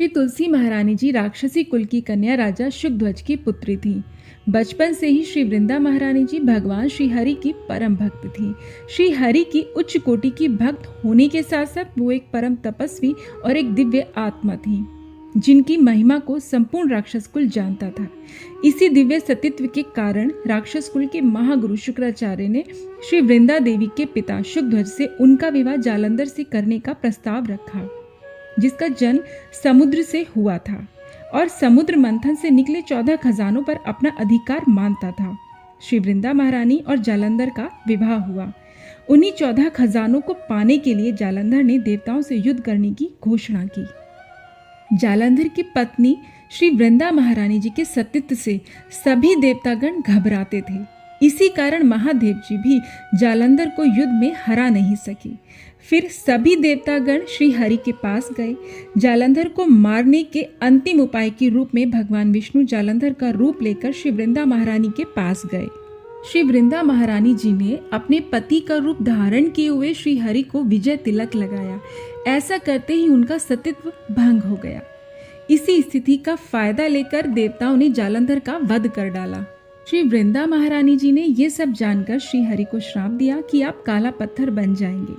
श्री तुलसी महारानी जी राक्षसी कुल की कन्या राजा शुकध्वज की पुत्री थी। बचपन से ही श्री वृंदा महारानी जी भगवान श्री हरि की परम भक्त थी। श्री हरि की उच्च कोटि की भक्त होने के साथ साथ वो एक परम तपस्वी और एक दिव्य आत्मा थी, जिनकी महिमा को संपूर्ण राक्षस कुल जानता था। इसी दिव्य सतीत्व के कारण राक्षस कुल के महागुरु शुक्राचार्य ने श्री वृंदा देवी के पिता शुकध्वज से उनका विवाह जालंधर से करने का प्रस्ताव रखा, जिसका जन्म समुद्र से हुआ था और समुद्र मंथन से निकले 14 खजानों पर अपना अधिकार मानता था। श्री वृंदा महारानी और जालंधर का विवाह हुआ। उन्हीं 14 खजानों को पाने के लिए जालंधर ने देवताओं से युद्ध करने की घोषणा की। जालंधर की पत्नी श्री वृंदा महारानी जी के सतीत्व से सभी देवतागण घबराते थे। इसी कारण महादेव जी भी जालंधर को युद्ध में हरा नहीं सके। फिर सभी देवतागण श्री हरि के पास गए। जालंधर को मारने के अंतिम उपाय के रूप में भगवान विष्णु जालंधर का रूप लेकर श्री वृंदा महारानी के पास गए। श्री वृंदा महारानी जी ने अपने पति का रूप धारण किए हुए श्री हरि को विजय तिलक लगाया। ऐसा करते ही उनका सतीत्व भंग हो गया। इसी स्थिति का फायदा लेकर देवताओं ने जालंधर का वध कर डाला। श्री वृंदा महारानी जी ने ये सब जानकर श्री हरि को श्राप दिया कि आप काला पत्थर बन जाएंगे।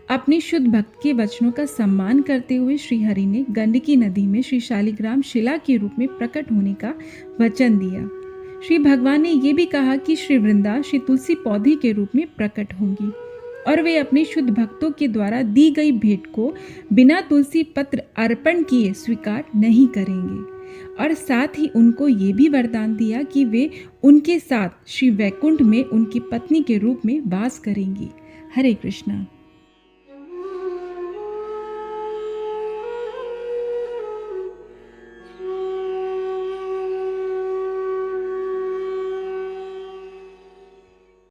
अपने शुद्ध भक्त के वचनों का सम्मान करते हुए श्री हरि ने गंडकी नदी में श्री शालिग्राम शिला के रूप में प्रकट होने का वचन दिया। श्री भगवान ने यह भी कहा कि श्री वृंदा श्री तुलसी पौधे के रूप में प्रकट होंगी और वे अपने शुद्ध भक्तों के द्वारा दी गई भेंट को बिना तुलसी पत्र अर्पण किए स्वीकार नहीं करेंगे। और साथ ही उनको ये भी वरदान दिया कि वे उनके साथ श्री वैकुंठ में उनकी पत्नी के रूप में वास करेंगी। हरे कृष्णा।